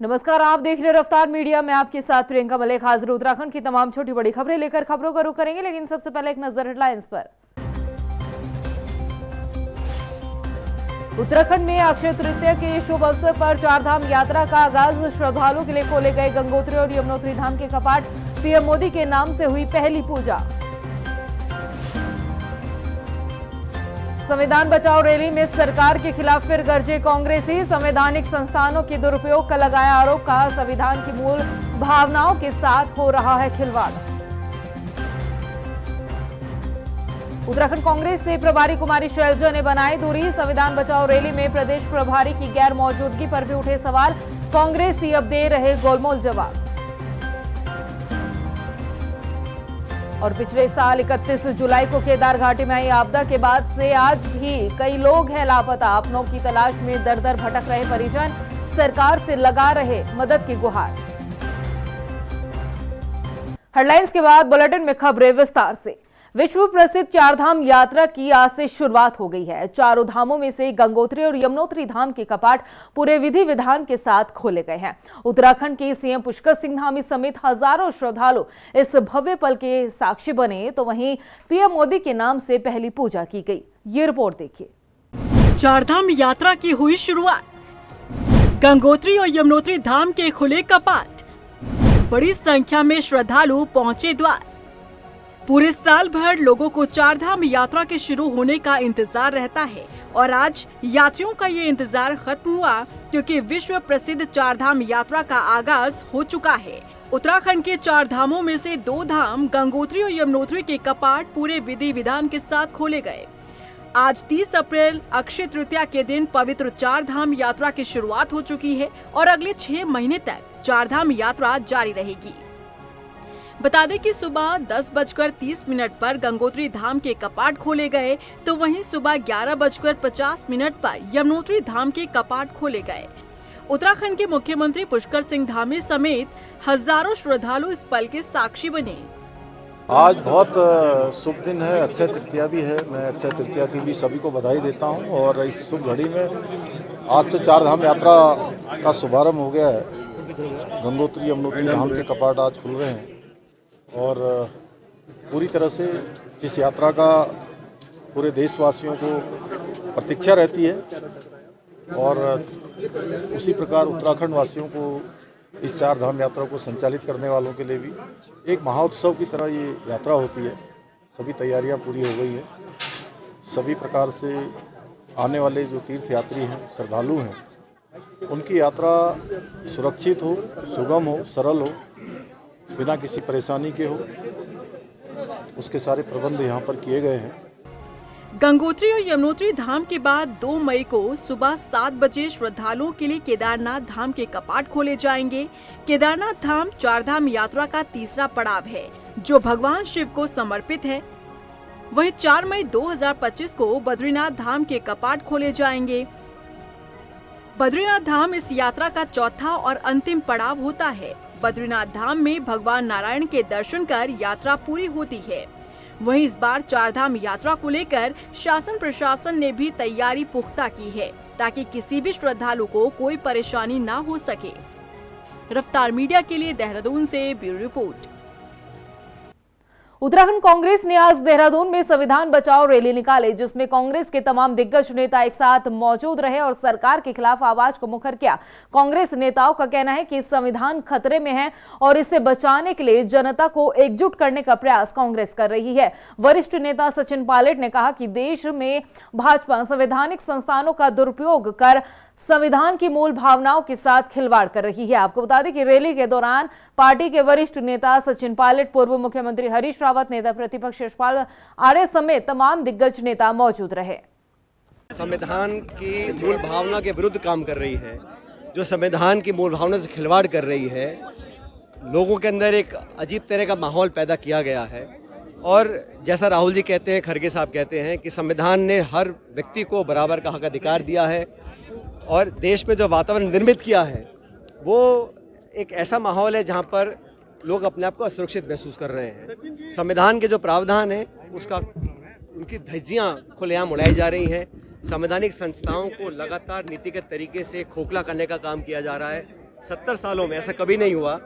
नमस्कार, आप देख रहे हैं रफ्तार मीडिया में आपके साथ प्रियंका मलिक। हाजिर उत्तराखंड की तमाम छोटी बड़ी खबरें लेकर खबरों का रुख करेंगे, लेकिन सबसे पहले एक नजर हेडलाइंस पर। उत्तराखंड में अक्षय तृतीया के शुभ अवसर पर चारधाम यात्रा का आगाज। श्रद्धालुओं के लिए खोले गए गंगोत्री और यमुनोत्री धाम के कपाट। पीएम मोदी के नाम से हुई पहली पूजा। संविधान बचाओ रैली में सरकार के खिलाफ फिर गरजे कांग्रेसी। संवैधानिक संस्थानों के दुरुपयोग का लगाया आरोप। कहा, संविधान की मूल भावनाओं के साथ हो रहा है खिलवाड़। उत्तराखंड कांग्रेस से प्रभारी कुमारी शैलजा ने बनाई दूरी। संविधान बचाओ रैली में प्रदेश प्रभारी की गैर मौजूदगी पर भी उठे सवाल। कांग्रेसी अब दे रहे गोलमोल जवाब। और पिछले साल 31 जुलाई को केदार घाटी में आई आपदा के बाद से आज भी कई लोग हैं लापता। अपनों की तलाश में दर दर भटक रहे परिजन सरकार से लगा रहे मदद की गुहार। हेडलाइंस के बाद बुलेटिन में खबरें विस्तार से। विश्व प्रसिद्ध चारधाम यात्रा की आज से शुरुआत हो गई है। चारों धामों में से गंगोत्री और यमुनोत्री धाम के कपाट पूरे विधि विधान के साथ खोले गए हैं। उत्तराखंड के सीएम पुष्कर सिंह धामी समेत हजारों श्रद्धालु इस भव्य पल के साक्षी बने, तो वहीं पीएम मोदी के नाम से पहली पूजा की गई। ये रिपोर्ट देखिए। चारधाम यात्रा की हुई शुरुआत। गंगोत्री और यमुनोत्री धाम के खुले कपाट। बड़ी संख्या में श्रद्धालु पहुंचे द्वार। पूरे साल भर लोगों को चारधाम यात्रा के शुरू होने का इंतजार रहता है और आज यात्रियों का ये इंतजार खत्म हुआ, क्योंकि विश्व प्रसिद्ध चारधाम यात्रा का आगाज हो चुका है। उत्तराखंड के चार धामों में से 2 धाम गंगोत्री और यमुनोत्री के कपाट पूरे विधि विधान के साथ खोले गए। आज 30 अप्रैल अक्षय तृतीया के दिन पवित्र चारधाम यात्रा की शुरुआत हो चुकी है और अगले 6 महीने तक चारधाम यात्रा जारी रहेगी। बता दें कि सुबह 10:30 पर गंगोत्री धाम के कपाट खोले गए, तो वहीं सुबह 11:50 पर यमुनोत्री धाम के कपाट खोले गए। उत्तराखंड के मुख्यमंत्री पुष्कर सिंह धामी समेत हजारों श्रद्धालु इस पल के साक्षी बने। आज बहुत शुभ दिन है, अक्षय तृतीया भी है। मैं अक्षय तृतीया की भी सभी को बधाई देता हूं और इस शुभ घड़ी में आज से चारधाम यात्रा का शुभारंभ हो गया है। गंगोत्री यमुनोत्री धाम के कपाट आज खुल रहे हैं और पूरी तरह से इस यात्रा का पूरे देशवासियों को प्रतीक्षा रहती है और उसी प्रकार उत्तराखंड वासियों को इस चारधाम यात्रा को संचालित करने वालों के लिए भी एक महाउत्सव की तरह ये यात्रा होती है। सभी तैयारियां पूरी हो गई हैं। सभी प्रकार से आने वाले जो तीर्थयात्री हैं, श्रद्धालु हैं, उनकी यात्रा सुरक्षित हो, सुगम हो, सरल हो, बिना किसी परेशानी के हो, उसके सारे प्रबंध यहाँ पर किए गए हैं। गंगोत्री और यमुनोत्री धाम के बाद 2 मई को सुबह 7 बजे श्रद्धालुओं के लिए केदारनाथ धाम के कपाट खोले जाएंगे। केदारनाथ धाम चारधाम यात्रा का तीसरा पड़ाव है, जो भगवान शिव को समर्पित है। वहीं 4 मई 2025 को बद्रीनाथ धाम के कपाट खोले जाएंगे। बद्रीनाथ धाम इस यात्रा का चौथा और अंतिम पड़ाव होता है। बद्रीनाथ धाम में भगवान नारायण के दर्शन कर यात्रा पूरी होती है। वहीं इस बार चारधाम यात्रा को लेकर शासन प्रशासन ने भी तैयारी पुख्ता की है, ताकि किसी भी श्रद्धालु को कोई परेशानी ना हो सके। रफ्तार मीडिया के लिए देहरादून से ब्यूरो रिपोर्ट। उत्तराखंड कांग्रेस ने आज देहरादून में संविधान बचाओ रैली निकाली, जिसमें कांग्रेस के तमाम दिग्गज नेता एक साथ मौजूद रहे और सरकार के खिलाफ आवाज को मुखर किया। कांग्रेस नेताओं का कहना है कि संविधान खतरे में है और इसे बचाने के लिए जनता को एकजुट करने का प्रयास कांग्रेस कर रही है। वरिष्ठ नेता सचिन पायलट ने कहा कि देश में भाजपा संवैधानिक संस्थानों का दुरुपयोग कर संविधान की मूल भावनाओं के साथ खिलवाड़ कर रही है। आपको बता दें कि रैली के दौरान पार्टी के वरिष्ठ नेता सचिन पायलट, पूर्व मुख्यमंत्री हरीश रावत, नेता प्रतिपक्ष यशपाल आर्य समेत तमाम दिग्गज नेता मौजूद रहे। संविधान की मूल भावना के विरुद्ध काम कर रही है, जो संविधान की मूल भावना से खिलवाड़ कर रही है। लोगों के अंदर एक अजीब तरह का माहौल पैदा किया गया है और जैसा राहुल जी कहते हैं, खड़गे साहब कहते हैं कि संविधान ने हर व्यक्ति को बराबर का हक अधिकार दिया है और देश में जो वातावरण निर्मित किया है वो एक ऐसा माहौल है जहां पर लोग अपने आप को असुरक्षित महसूस कर रहे हैं। संविधान के जो प्रावधान है उसका उनकी धज्जियां खुलेआम उड़ाई जा रही हैं। संवैधानिक संस्थाओं को लगातार नीतिगत तरीके से खोखला करने का काम किया जा रहा है। 70 सालों में ऐसा कभी नहीं हुआ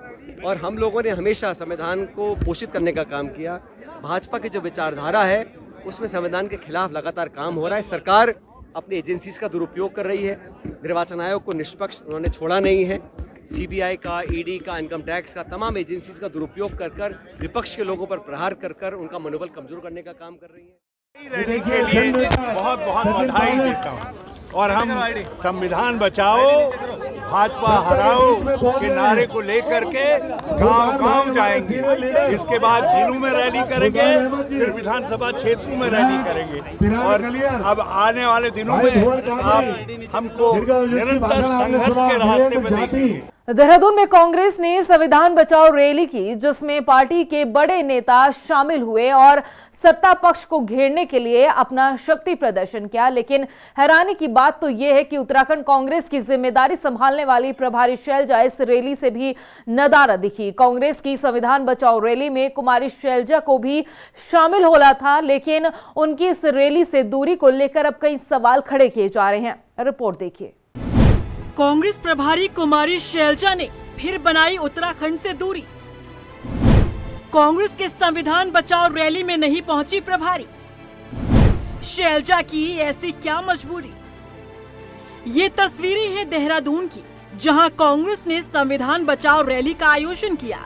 और हम लोगों ने हमेशा संविधान को पोषित करने का काम किया। भाजपा की जो विचारधारा है उसमें संविधान के खिलाफ लगातार काम हो रहा है। सरकार अपनी एजेंसीज का दुरुपयोग कर रही है। निर्वाचन आयोग को निष्पक्ष उन्होंने छोड़ा नहीं है। सीबीआई का, ईडी का, इनकम टैक्स का, तमाम एजेंसीज का दुरुपयोग कर कर विपक्ष के लोगों पर प्रहार कर कर उनका मनोबल कमजोर करने का काम कर रही है। रैली के लिए बहुत बहुत बधाई देता हूँ और हम संविधान बचाओ भाजपा हराओ के नारे को लेकर के गांव-गांव जाएंगे। इसके बाद जिलों में रैली करेंगे, फिर विधानसभा क्षेत्रों में रैली करेंगे और अब आने वाले दिनों में आप हमको निरंतर संघर्ष के रास्ते पे देखेंगे। देहरादून में कांग्रेस ने संविधान बचाओ रैली की, जिसमें पार्टी के बड़े नेता शामिल हुए और सत्ता पक्ष को घेरने के लिए अपना शक्ति प्रदर्शन किया। लेकिन हैरानी की बात तो यह है कि उत्तराखंड कांग्रेस की जिम्मेदारी संभालने वाली प्रभारी शैलजा इस रैली से भी नदारद दिखी। कांग्रेस की संविधान बचाओ रैली में कुमारी शैलजा को भी शामिल होना था, लेकिन उनकी इस रैली से दूरी को लेकर अब कई सवाल खड़े किए जा रहे हैं। रिपोर्ट देखिए। कांग्रेस प्रभारी कुमारी शैलजा ने फिर बनाई उत्तराखंड से दूरी। कांग्रेस के संविधान बचाओ रैली में नहीं पहुंची प्रभारी। शैलजा की ऐसी क्या मजबूरी। ये तस्वीरें हैं देहरादून की, जहां कांग्रेस ने संविधान बचाओ रैली का आयोजन किया।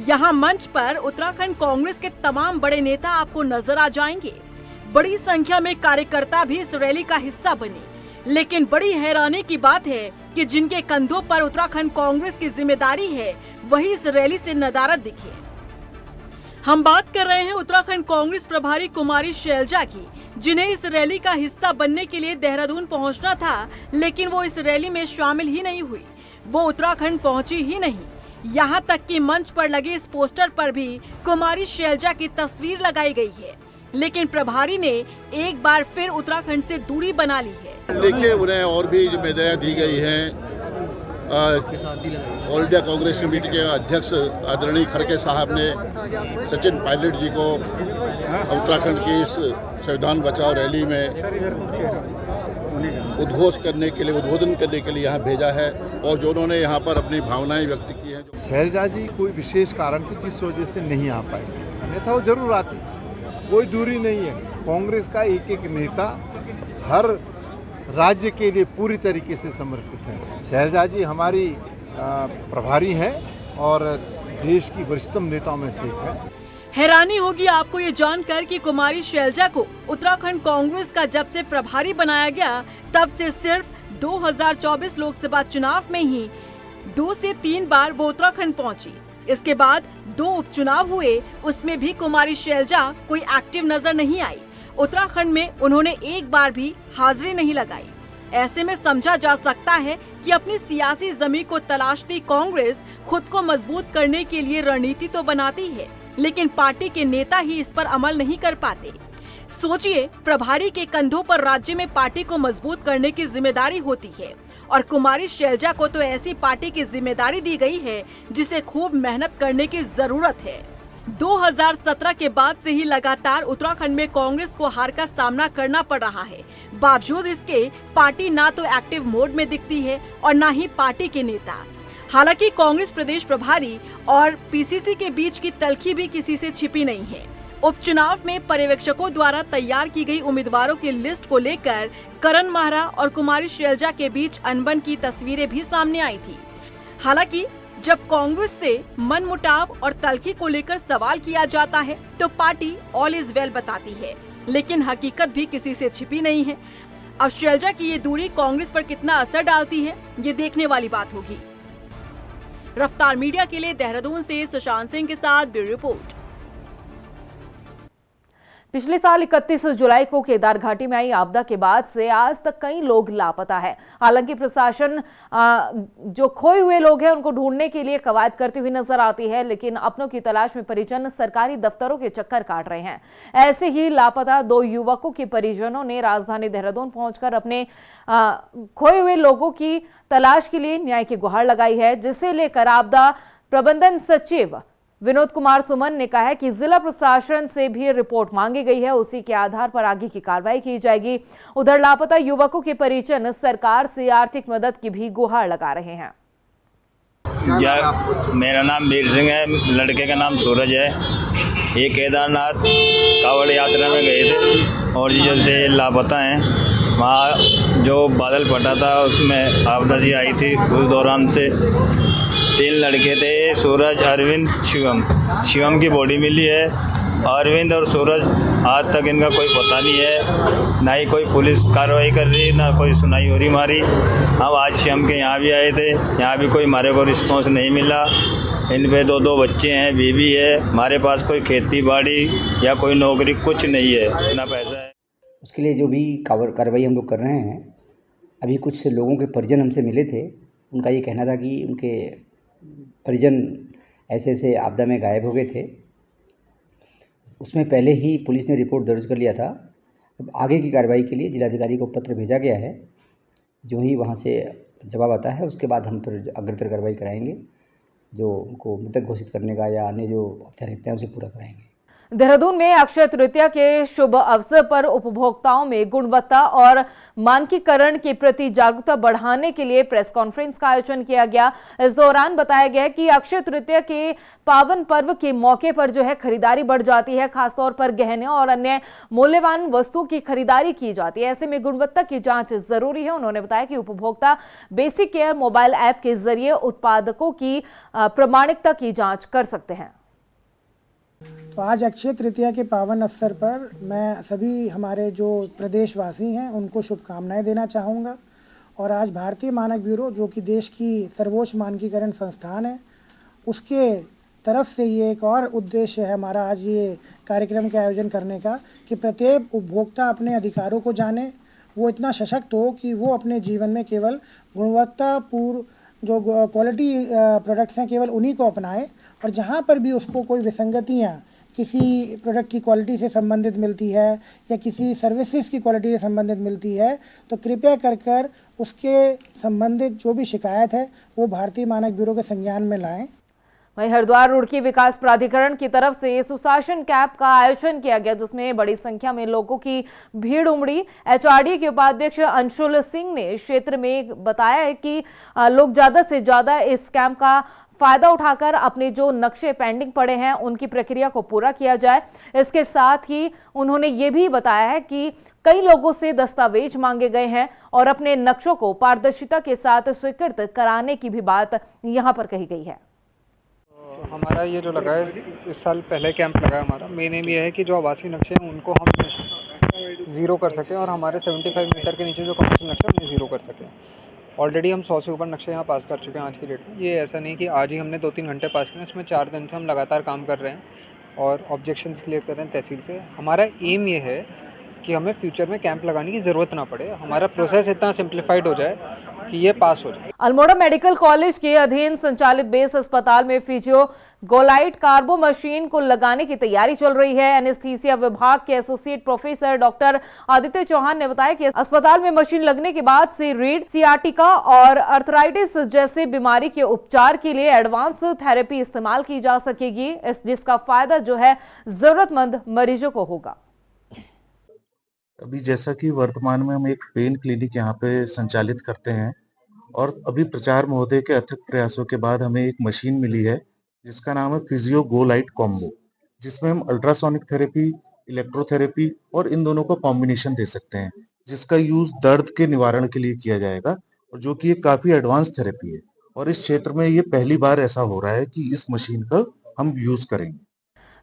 यहां मंच पर उत्तराखंड कांग्रेस के तमाम बड़े नेता आपको नजर आ जाएंगे। बड़ी संख्या में कार्यकर्ता भी इस रैली का हिस्सा बने। लेकिन बड़ी हैरानी की बात है कि जिनके कंधों पर उत्तराखंड कांग्रेस की जिम्मेदारी है, वही इस रैली से नदारद दिखे। हम बात कर रहे हैं उत्तराखंड कांग्रेस प्रभारी कुमारी शैलजा की, जिन्हें इस रैली का हिस्सा बनने के लिए देहरादून पहुंचना था, लेकिन वो इस रैली में शामिल ही नहीं हुई। वो उत्तराखंड पहुंची ही नहीं। यहाँ तक कि मंच पर लगे इस पोस्टर पर भी कुमारी शैलजा की तस्वीर लगाई गई है। लेकिन प्रभारी ने एक बार फिर उत्तराखंड से दूरी बना ली है। देखिए, उन्हें और भी जिम्मेदारियां दी गई हैं। ऑल इंडिया कांग्रेस कमेटी के अध्यक्ष आदरणीय खड़गे साहब ने सचिन पायलट जी को उत्तराखंड की इस संविधान बचाओ रैली में उद्घोष करने के लिए, उद्बोधन करने के लिए यहाँ भेजा है और जो उन्होंने यहाँ पर अपनी भावनाएं व्यक्त की हैं। शैलजा जी कोई विशेष कारण थी जिस वजह से नहीं आ पाई, अन्यथा वो जरूर आती। कोई दूरी नहीं है। कांग्रेस का एक एक नेता हर राज्य के लिए पूरी तरीके से समर्पित है। शैलजा जी हमारी प्रभारी हैं और देश की वरिष्ठतम नेताओं में से एक है। हैरानी होगी आपको ये जानकर कि कुमारी शैलजा को उत्तराखंड कांग्रेस का जब से प्रभारी बनाया गया, तब से सिर्फ 2024 लोकसभा चुनाव में ही 2 से 3 बार वो उत्तराखंड पहुंची। इसके बाद 2 उपचुनाव हुए, उसमें भी कुमारी शैलजा कोई एक्टिव नजर नहीं आई। उत्तराखंड में उन्होंने एक बार भी हाजिरी नहीं लगाई। ऐसे में समझा जा सकता है कि अपनी सियासी जमीन को तलाशती कांग्रेस खुद को मजबूत करने के लिए रणनीति तो बनाती है, लेकिन पार्टी के नेता ही इस पर अमल नहीं कर पाते। सोचिए, प्रभारी के कंधों पर राज्य में पार्टी को मजबूत करने की जिम्मेदारी होती है और कुमारी शैलजा को तो ऐसी पार्टी की जिम्मेदारी दी गई है जिसे खूब मेहनत करने की जरूरत है। 2017 के बाद से ही लगातार उत्तराखंड में कांग्रेस को हार का सामना करना पड़ रहा है। बावजूद इसके पार्टी ना तो एक्टिव मोड में दिखती है और ना ही पार्टी के नेता। हालांकि कांग्रेस प्रदेश प्रभारी और पीसीसी के बीच की तल्खी भी किसी से छिपी नहीं है। उपचुनाव में पर्यवेक्षकों द्वारा तैयार की गई उम्मीदवारों की लिस्ट को लेकर करण माहरा और कुमारी शैलजा के बीच अनबन की तस्वीरें भी सामने आई थी। हालांकि जब कांग्रेस से मनमुटाव और तल्खी को लेकर सवाल किया जाता है तो पार्टी ऑल इज वेल बताती है, लेकिन हकीकत भी किसी से छिपी नहीं है। अब शैलजा की ये दूरी कांग्रेस पर कितना असर डालती है, ये देखने वाली बात होगी। रफ्तार मीडिया के लिए देहरादून से सुशांत सिंह के साथ ब्यूरो रिपोर्ट। पिछले साल 31 जुलाई को केदार घाटी में आई आपदा के बाद से आज तक कई लोग लापता है। हालांकि प्रशासन जो खोए हुए लोग हैं उनको ढूंढने के लिए कवायद करती हुई नजर आती है, लेकिन अपनों की तलाश में परिजन सरकारी दफ्तरों के चक्कर काट रहे हैं। ऐसे ही लापता 2 युवकों के परिजनों ने राजधानी देहरादून पहुंचकर अपने खोए हुए लोगों की तलाश के लिए न्याय की गुहार लगाई है, जिसे लेकर आपदा प्रबंधन सचिव विनोद कुमार सुमन ने कहा है कि जिला प्रशासन से भी रिपोर्ट मांगी गई है, उसी के आधार पर आगे की कार्रवाई की जाएगी। उधर लापता युवकों के परिजन सरकार से आर्थिक मदद की भी गुहार लगा रहे हैं। मेरा नाम वीर सिंह है, लड़के का नाम सूरज है। ये केदारनाथ कावड़ यात्रा में गए थे और जब से लापता हैं, वहाँ जो बादल फटा था उसमें आपदा जी आई थी। उस दौरान से 3 लड़के थे, सूरज, अरविंद, शिवम की बॉडी मिली है। अरविंद और सूरज आज तक इनका कोई पता नहीं है, ना ही कोई पुलिस कार्रवाई कर रही, ना कोई सुनाई हो रही हमारी। हम आज शिवम के यहाँ भी आए थे, यहाँ भी कोई हमारे को रिस्पॉन्स नहीं मिला। इन पे 2 बच्चे हैं, बीवी है, हमारे पास कोई खेती बाड़ी या कोई नौकरी कुछ नहीं है, ना पैसा है। उसके लिए जो भी कार्रवाई हम लोग कर रहे हैं, अभी कुछ लोगों के परिजन हमसे मिले थे। उनका ये कहना था कि उनके परिजन ऐसे ऐसे आपदा में गायब हो गए थे। उसमें पहले ही पुलिस ने रिपोर्ट दर्ज कर लिया था। अब आगे की कार्रवाई के लिए जिलाधिकारी को पत्र भेजा गया है। जो ही वहाँ से जवाब आता है उसके बाद हम फिर अग्रतर कार्रवाई कराएंगे, जो उनको मृतक घोषित करने का या अन्य जो औपचारिकता है उसे पूरा कराएंगे। देहरादून में अक्षय तृतीया के शुभ अवसर पर उपभोक्ताओं में गुणवत्ता और मानकीकरण के प्रति जागरूकता बढ़ाने के लिए प्रेस कॉन्फ्रेंस का आयोजन किया गया। इस दौरान बताया गया कि अक्षय तृतीया के पावन पर्व के मौके पर जो है खरीदारी बढ़ जाती है, खासतौर पर गहने और अन्य मूल्यवान वस्तुओं की खरीदारी की जाती है। ऐसे में गुणवत्ता की जांच जरूरी है। उन्होंने बताया कि उपभोक्ता बेसिक केयर मोबाइल ऐप के जरिए उत्पादकों की प्रामाणिकता की जाँच कर सकते हैं। तो आज अक्षय तृतीया के पावन अवसर पर मैं सभी हमारे जो प्रदेशवासी हैं उनको शुभकामनाएं देना चाहूँगा। और आज भारतीय मानक ब्यूरो, जो कि देश की सर्वोच्च मानकीकरण संस्थान है, उसके तरफ से ये एक और उद्देश्य है हमारा आज ये कार्यक्रम के आयोजन करने का कि प्रत्येक उपभोक्ता अपने अधिकारों को जाने, वो इतना सशक्त हो कि वो अपने जीवन में केवल गुणवत्तापूर्ण जो क्वालिटी प्रोडक्ट्स हैं केवल उन्हीं को अपनाएं। और जहाँ पर भी उसको कोई विसंगतियाँ किसी प्रोडक्ट की क्वालिटी से संबंधित मिलती है या किसी सर्विसेज की क्वालिटी से संबंधित मिलती है, तो कृपया कर उसके संबंधित जो भी शिकायत है वो भारतीय मानक ब्यूरो के संज्ञान में लाएं। वहीं हरिद्वार रुड़की विकास प्राधिकरण की तरफ से सुशासन कैंप का आयोजन किया गया, जिसमें बड़ी संख्या में लोगों की भीड़ उमड़ी। एचआरडी के उपाध्यक्ष अंशुल सिंह ने क्षेत्र में बताया है कि लोग ज्यादा से ज्यादा इस कैंप का फायदा उठाकर अपने जो नक्शे पेंडिंग पड़े हैं उनकी प्रक्रिया को पूरा किया जाए। इसके साथ ही उन्होंने ये भी बताया है कि कई लोगों से दस्तावेज मांगे गए हैं और अपने नक्शों को पारदर्शिता के साथ स्वीकृत कराने की भी बात यहां पर कही गई है। हमारा ये जो लगा है, इस साल पहले कैंप लगा है हमारा, मेन एम ये है कि जो आवासीय नक्शे हैं उनको हम ज़ीरो कर सकें और हमारे 75 मीटर के नीचे जो कमर्शियल नक्शे उन्हें ज़ीरो कर सकें। ऑलरेडी हम 100 से ऊपर नक्शे यहाँ पास कर चुके हैं आज की डेट में। ये ऐसा नहीं कि आज ही हमने 2-3 घंटे पास किए, इसमें 4 दिन से हम लगातार काम कर रहे हैं और ऑब्जेक्शंस क्लियर कर रहे हैं तहसील से। हमारा एम ये है कि हमें फ्यूचर में कैंप लगाने की ज़रूरत ना पड़े, हमारा प्रोसेस इतना सिंप्लीफाइड हो जाए कि ये पास हो जाए। अल्मोड़ा मेडिकल कॉलेज के अधीन संचालित बेस अस्पताल में फिजियो गोलाइट कार्बो मशीन को लगाने की तैयारी चल रही है। एनेस्थीसिया विभाग के associate professor doctor Aditya Chauhan ने बताया कि अस्पताल में मशीन लगने के बाद से रीढ़, सियाटिका और अर्थराइटिस जैसे बीमारी के उपचार के लिए एडवांस थेरेपी इस्तेमाल की जा सकेगी, जिसका फायदा जो है जरूरतमंद मरीजों को होगा। अभी जैसा कि वर्तमान में हम एक पेन क्लिनिक यहाँ पे संचालित करते हैं और अभी प्रचार महोदय के अथक प्रयासों के बाद हमें एक मशीन मिली है जिसका नाम है फिजियो गोलाइट कॉम्बो, जिसमें हम अल्ट्रासोनिक थेरेपी, इलेक्ट्रोथेरेपी और इन दोनों का कॉम्बिनेशन दे सकते हैं, जिसका यूज दर्द के निवारण के लिए किया जाएगा और जो कि ये काफी एडवांस थेरेपी है और इस क्षेत्र में ये पहली बार ऐसा हो रहा है कि इस मशीन का हम यूज करेंगे।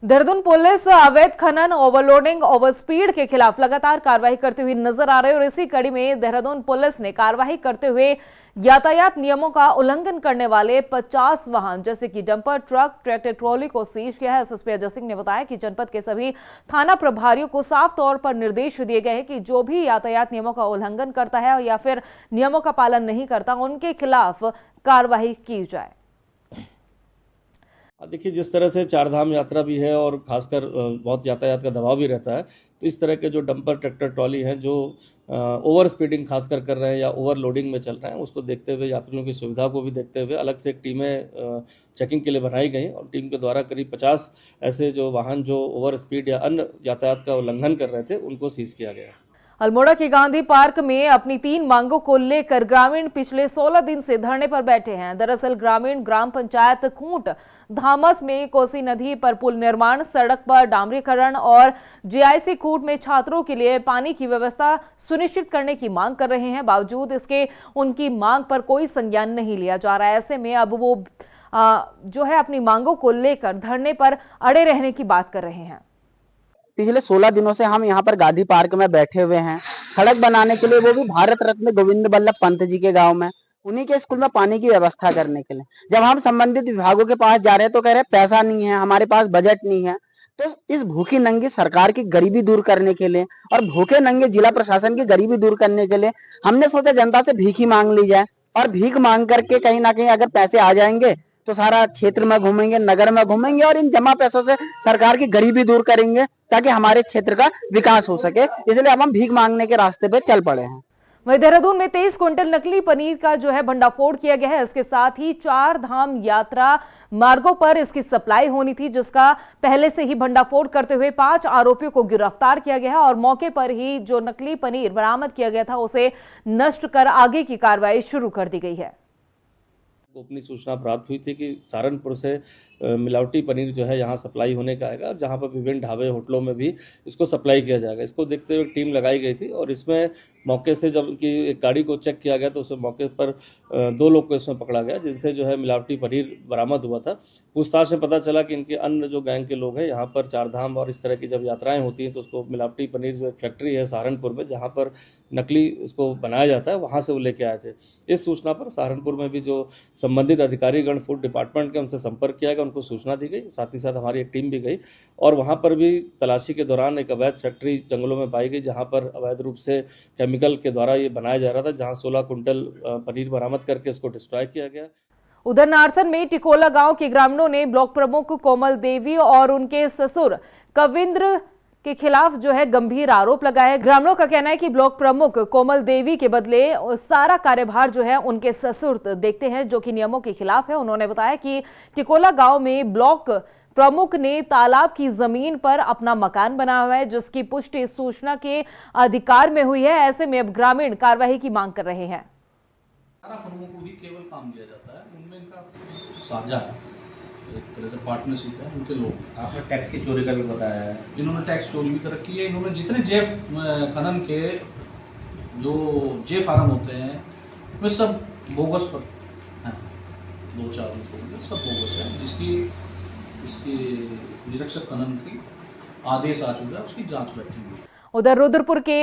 देहरादून पुलिस अवैध खनन, ओवरलोडिंग, ओवरस्पीड के खिलाफ लगातार कार्रवाई करती हुई नजर आ रही है और इसी कड़ी में देहरादून पुलिस ने कार्रवाई करते हुए यातायात नियमों का उल्लंघन करने वाले 50 वाहन जैसे कि डंपर, ट्रक, ट्रैक्टर ट्रॉली को सीज किया है। एसएसपी अजय सिंह ने बताया कि जनपद के सभी थाना प्रभारियों को साफ तौर पर निर्देश दिए गए हैं कि जो भी यातायात नियमों का उल्लंघन करता है या फिर नियमों का पालन नहीं करता, उनके खिलाफ कार्रवाई की जाए। देखिए, जिस तरह से चारधाम यात्रा भी है और खासकर बहुत यातायात का दबाव भी रहता है, तो इस तरह के जो डंपर, ट्रैक्टर, ट्रॉली हैं जो ओवर स्पीडिंग खासकर कर रहे हैं या ओवरलोडिंग में चल रहे हैं, उसको देखते हुए, यात्रियों की सुविधा को भी देखते हुए अलग से एक टीमें चेकिंग के लिए बनाई गई और टीम के द्वारा करीब 50 ऐसे जो वाहन जो ओवर स्पीड या अन्य यातायात का उल्लंघन कर रहे थे उनको सीज किया गया। अल्मोड़ा के गांधी पार्क में अपनी 3 मांगों को लेकर ग्रामीण पिछले 16 दिन से धरने पर बैठे हैं। दरअसल ग्रामीण ग्राम पंचायत खूंट धामस में कोसी नदी पर पुल निर्माण, सड़क पर डामरीकरण और जीआईसी खूंट में छात्रों के लिए पानी की व्यवस्था सुनिश्चित करने की मांग कर रहे हैं। बावजूद इसके उनकी मांग पर कोई संज्ञान नहीं लिया जा रहा है। ऐसे में अब वो जो है अपनी मांगों को लेकर धरने पर अड़े रहने की बात कर रहे हैं। पिछले 16 दिनों से हम यहाँ पर गांधी पार्क में बैठे हुए हैं, सड़क बनाने के लिए, वो भी भारत रत्न गोविंद बल्लभ पंत जी के गांव में, उन्हीं के स्कूल में पानी की व्यवस्था करने के लिए। जब हम संबंधित विभागों के पास जा रहे हैं तो कह रहे हैं पैसा नहीं है, हमारे पास बजट नहीं है। तो इस भूखी नंगी सरकार की गरीबी दूर करने के लिए और भूखे नंगे जिला प्रशासन की गरीबी दूर करने के लिए हमने सोचा जनता से भीख ही मांग ली जाए, और भीख मांग करके कहीं ना कहीं अगर पैसे आ जाएंगे तो सारा क्षेत्र में घूमेंगे, नगर में घूमेंगे और इन जमा पैसों से सरकार की गरीबी दूर करेंगे ताकि हमारे क्षेत्र का विकास हो सके। इसलिए अब हम भीख मांगने के रास्ते पे चल पड़े हैं। वहीं देहरादून में 23 क्विंटल नकली पनीर का जो है भंडाफोड़ किया गया है। इसके साथ ही 4 धाम यात्रा मार्गों पर इसकी सप्लाई होनी थी, जिसका पहले से ही भंडाफोड़ करते हुए 5 आरोपियों को गिरफ्तार किया गया है और मौके पर ही जो नकली पनीर बरामद किया गया था उसे नष्ट कर आगे की कार्रवाई शुरू कर दी गई है। गोपनीय सूचना प्राप्त हुई थी कि सहारनपुर से मिलावटी पनीर जो है यहाँ सप्लाई होने का आएगा, जहाँ पर विभिन्न ढाबे होटलों में भी इसको सप्लाई किया जाएगा। इसको देखते हुए टीम लगाई गई थी और इसमें मौके से जब इनकी एक गाड़ी को चेक किया गया तो उसमें मौके पर 2 लोग को इसमें पकड़ा गया, जिनसे जो है मिलावटी पनीर बरामद हुआ था। पूछताछ में पता चला कि इनके अन्य जो गैंग के लोग हैं यहाँ पर 4 धाम और इस तरह की जब यात्राएँ होती हैं तो उसको मिलावटी पनीर जो एक फैक्ट्री है सहारनपुर में जहाँ पर नकली इसको बनाया जाता है, वहाँ से वो लेके आए थे। इस सूचना पर सहारनपुर में भी जो संबंधित अधिकारीगण फूड डिपार्टमेंट के उनसे संपर्क किया गया, उनको सूचना दी गई। साथ ही साथ हमारी एक टीम भी गई और वहाँ पर भी तलाशी के दौरान एक अवैध फैक्ट्री जंगलों में पाई गई, जहाँ पर अवैध रूप से केमिकल के द्वारा ये बनाया जा रहा था, जहाँ 16 कुंटल पनीर बरामद करके इसको डिस्ट्रॉय किया गया। उधर नारसन में टिकोला गांव के ग्रामीणों ने ब्लॉक प्रमुख कोमल देवी और उनके ससुर कविंद्र के खिलाफ जो है गंभीर आरोप लगाया। ग्रामीणों का कहना है कि ब्लॉक प्रमुख कोमल देवी के बदले सारा कार्यभार जो है उनके ससुर देखते हैं, जो कि नियमों के खिलाफ है। उन्होंने बताया कि टिकोला गांव में ब्लॉक प्रमुख ने तालाब की जमीन पर अपना मकान बनाया हुआ है, जिसकी पुष्टि सूचना के अधिकार में हुई है। ऐसे में अब ग्रामीण कार्रवाई की मांग कर रहे हैं। प्रमुख को भी केवल काम दिया जाता है, उनमें इनका साझा है, एक तरह से पार्टनरशिप है उनके लोग। आपने टैक्स की चोरी का भी बताया है। इन्होंने टैक्स चोरी भी कर रखी है। इन्होंने जितने जेफ खनन के जो जे फार्म होते हैं वे सब बोगस पर हैं, 2-4 सब बोगस है, जिसकी इसकी निरीक्षक खनन की आदेश आ चुका है, उसकी जांच बैठी हुई है। उधर रुद्रपुर के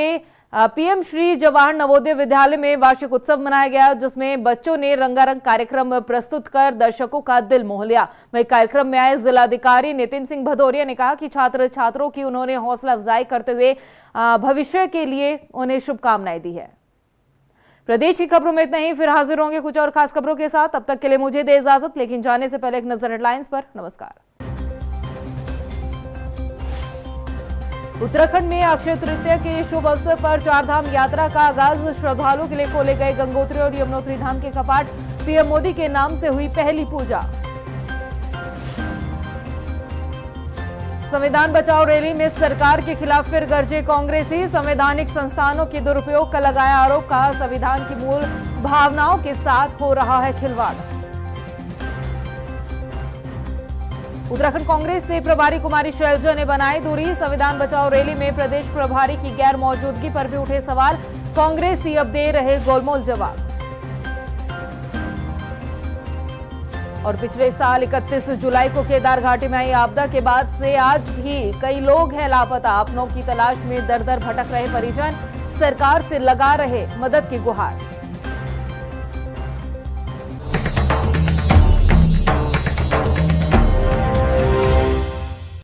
पीएम श्री जवाहर नवोदय विद्यालय में वार्षिक उत्सव मनाया गया, जिसमें बच्चों ने रंगारंग कार्यक्रम प्रस्तुत कर दर्शकों का दिल मोह लिया। वहीं कार्यक्रम में आए जिलाधिकारी नितिन सिंह भदौरिया ने कहा कि छात्र छात्रों की उन्होंने हौसला अफजाई करते हुए भविष्य के लिए उन्हें शुभकामनाएं दी है। प्रदेश की खबरों में इतना ही, फिर हाजिर होंगे कुछ और खास खबरों के साथ। तब तक के लिए मुझे दे इजाजत, लेकिन जाने से पहले एक नजर हेडलाइंस पर। नमस्कार। उत्तराखंड में अक्षय तृतीया के शुभ अवसर पर 4 धाम यात्रा का आगाज। श्रद्धालुओं के लिए खोले गए गंगोत्री और यमुनोत्री धाम के कपाट। पीएम मोदी के नाम से हुई पहली पूजा। संविधान बचाओ रैली में सरकार के खिलाफ फिर गरजे कांग्रेसी। संवैधानिक संस्थानों के दुरुपयोग का लगाया आरोप, कहा संविधान की मूल भावनाओं के साथ हो रहा है खिलवाड़। उत्तराखंड कांग्रेस से प्रभारी कुमारी शैलजा ने बनाई दूरी। संविधान बचाओ रैली में प्रदेश प्रभारी की गैर मौजूदगी पर भी उठे सवाल। कांग्रेसी अब दे रहे गोलमोल जवाब। और पिछले साल 31 जुलाई को केदार घाटी में आई आपदा के बाद से आज भी कई लोग हैं लापता। अपनों की तलाश में दर दर भटक रहे परिजन सरकार से लगा रहे मदद की गुहार।